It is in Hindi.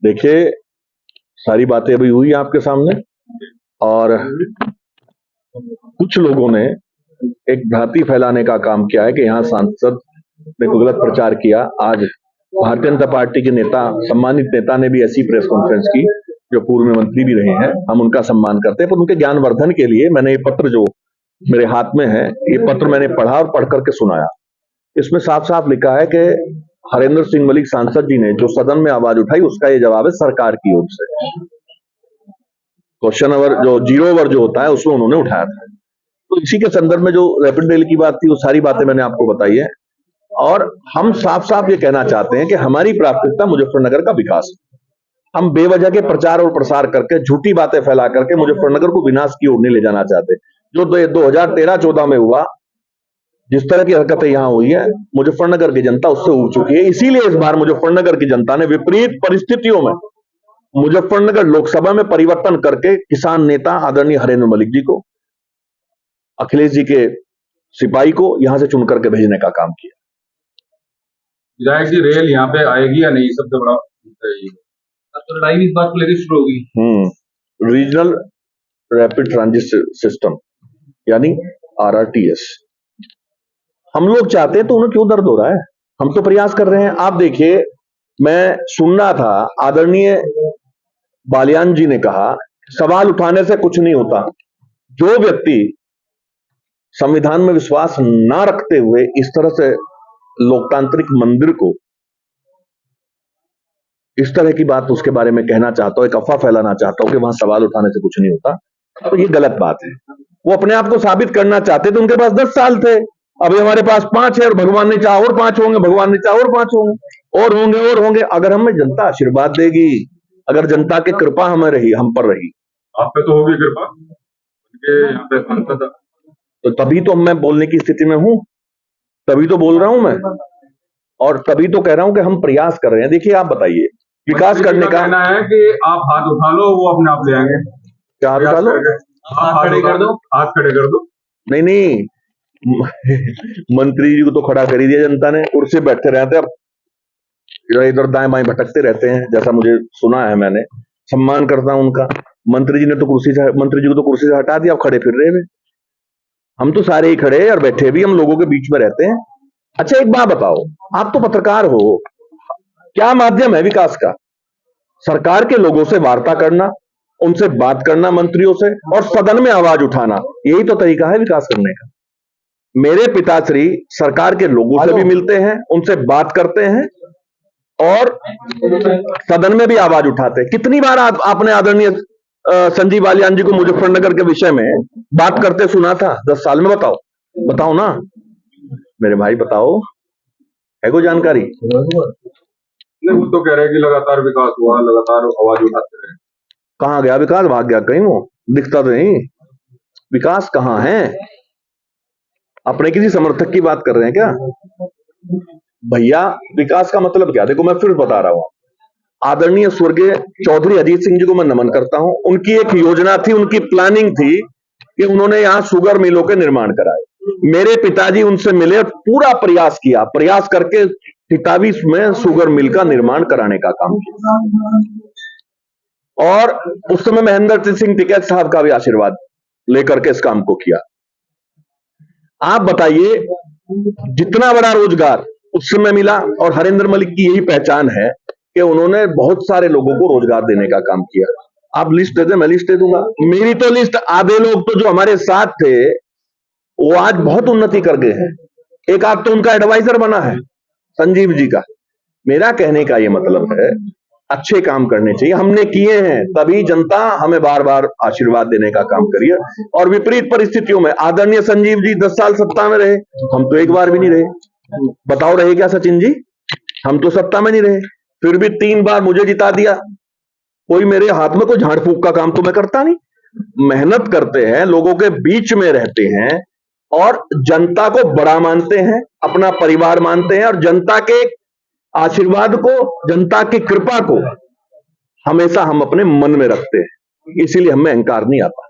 देखिए, सारी बातें अभी हुई आपके सामने, और कुछ लोगों ने एक भ्रांति फैलाने का काम किया है कि यहाँ सांसद ने कोई गलत प्रचार किया। आज भारतीय जनता पार्टी के नेता, सम्मानित नेता ने भी ऐसी प्रेस कॉन्फ्रेंस की, जो पूर्व में मंत्री भी रहे हैं, हम उनका सम्मान करते हैं, पर उनके ज्ञानवर्धन के लिए मैंने ये पत्र जो मेरे हाथ में है, ये पत्र मैंने पढ़ा और पढ़ करके सुनाया। इसमें साफ साफ लिखा है कि हरेंद्र सिंह मलिक सांसद जी ने जो सदन में आवाज उठाई, उसका ये जवाब है सरकार की ओर से। क्वेश्चन ओवर जो 0 ओवर जो होता है, उसमें उन्होंने उठाया था। तो इसी के संदर्भ में जो रैपिड रेल की बात थी, वो सारी बातें मैंने आपको बताई है, और हम साफ साफ ये कहना चाहते हैं कि हमारी प्राथमिकता मुजफ्फरनगर का विकास है। हम बेवजह के प्रचार और प्रसार करके, झूठी बातें फैला करके मुजफ्फरनगर को विनाश की ओर नहीं ले जाना चाहते। जो 2013-14 में हुआ, जिस तरह की हरकतें यहां हुई है, मुजफ्फरनगर की जनता उससे उब चुकी है। इसीलिए इस बार मुजफ्फरनगर की जनता ने विपरीत परिस्थितियों में मुजफ्फरनगर लोकसभा में परिवर्तन करके किसान नेता आदरणीय हरेंद्र मलिक जी को, अखिलेश जी के सिपाही को यहां से चुन करके भेजने का काम किया। विधायक जी, रेल यहाँ पे आएगी या नहीं, सबसे बड़ा तो लड़ाई भी इस बात को लेकर शुरू होगी। रीजनल रैपिड ट्रांजिट सिस्टम यानी RRTS हम लोग चाहते हैं, तो उन्हें क्यों दर्द हो रहा है? हम तो प्रयास कर रहे हैं। आप देखिए, मैं सुन रहा था, आदरणीय बालियान जी ने कहा, सवाल उठाने से कुछ नहीं होता। जो व्यक्ति संविधान में विश्वास ना रखते हुए इस तरह से लोकतांत्रिक मंदिर को, इस तरह की बात उसके बारे में कहना चाहता हो, एक अफवाह फैलाना चाहता हो कि वहां सवाल उठाने से कुछ नहीं होता, तो ये गलत बात है। वो अपने आप को साबित करना चाहते थे, उनके पास 10 साल थे, अभी हमारे पास 5 है, और भगवान ने चाहा और 5 होंगे, भगवान ने चाहा और 5 होंगे, और होंगे। अगर हमें जनता आशीर्वाद देगी, अगर जनता की कृपा हमें रही, हम पर रही, आप पे तो होगी कृपा, यहाँ पे सांसद, तो तभी तो मैं बोलने की स्थिति में हूं, तभी तो बोल रहा हूं मैं, और तभी तो कह रहा हूं कि हम प्रयास कर रहे हैं। देखिए, आप बताइए, विकास करने का कहना है कि आप हाथ उठा लो, वो अपने आप ले आएंगे। क्या हाथ उठा लो? हाथ खड़े कर दो, हाथ खड़े कर दो। नहीं, मंत्री जी को तो खड़ा कर ही दिया जनता ने, कुर्सी बैठे रहते, अब इधर दाएं बाएं भटकते रहते हैं, जैसा मुझे सुना है। मैंने सम्मान करता हूं उनका। मंत्री जी को तो कुर्सी से हटा दिया, अब खड़े फिर रहे हैं। हम तो सारे ही खड़े और बैठे भी, हम लोगों के बीच में रहते हैं। अच्छा, एक बात बताओ, आप तो पत्रकार हो, क्या माध्यम है विकास का? सरकार के लोगों से वार्ता करना, उनसे बात करना, मंत्रियों से, और सदन में आवाज उठाना, यही तो तरीका है विकास करने का। मेरे पिताश्री सरकार के लोगों से भी मिलते हैं, उनसे बात करते हैं, और सदन में भी आवाज उठाते हैं। कितनी बार आपने आदरणीय संजीव बालियान जी को मुजफ्फरनगर के विषय में बात करते सुना था 10 साल में? बताओ ना मेरे भाई, बताओ, है कोई जानकारी? नहीं, वो तो कह रहे हैं कि लगातार विकास हुआ, लगातार आवाज उठाते रहे। कहां गया विकास? भाग गया कहीं? वो दिखता तो नहीं। विकास कहां है? अपने किसी समर्थक की बात कर रहे हैं क्या भैया? विकास का मतलब क्या? देखो, मैं फिर बता रहा हूं, आदरणीय स्वर्गीय चौधरी अजीत सिंह जी को मैं नमन करता हूं। उनकी एक योजना थी, उनकी प्लानिंग थी कि उन्होंने यहां शुगर मिलों के निर्माण कराए। मेरे पिताजी उनसे मिले और पूरा प्रयास करके 27 में शुगर मिल का निर्माण कराने का काम किया, और उस समय महेंद्र सिंह टिकैत साहब का भी आशीर्वाद लेकर के इस काम को किया। आप बताइए, जितना बड़ा रोजगार उस समय मिला, और हरेंद्र मलिक की यही पहचान है कि उन्होंने बहुत सारे लोगों को रोजगार देने का काम किया। आप लिस्ट दे दें, मैं लिस्ट दे दूंगा। मेरी तो लिस्ट, आधे लोग तो जो हमारे साथ थे वो आज बहुत उन्नति कर गए हैं। एक आध तो उनका एडवाइजर बना है, संजीव जी का। मेरा कहने का ये मतलब है, अच्छे काम करने चाहिए, हमने किए हैं, तभी जनता हमें बार बार आशीर्वाद देने का काम करिए। और विपरीत परिस्थितियों में आदरणीय संजीव जी 10 साल सत्ता में रहे, हम तो एक बार भी नहीं रहे। बताओ, रहे क्या सचिन जी? हम तो सत्ता में नहीं रहे, फिर भी 3 बार मुझे जिता दिया। कोई मेरे हाथ में कोई झाड़ फूक का काम तो मैं करता नहीं। मेहनत करते हैं, लोगों के बीच में रहते हैं, और जनता को बड़ा मानते हैं, अपना परिवार मानते हैं, और जनता के आशीर्वाद को, जनता की कृपा को हमेशा हम अपने मन में रखते हैं। इसीलिए हमें अहंकार नहीं आता।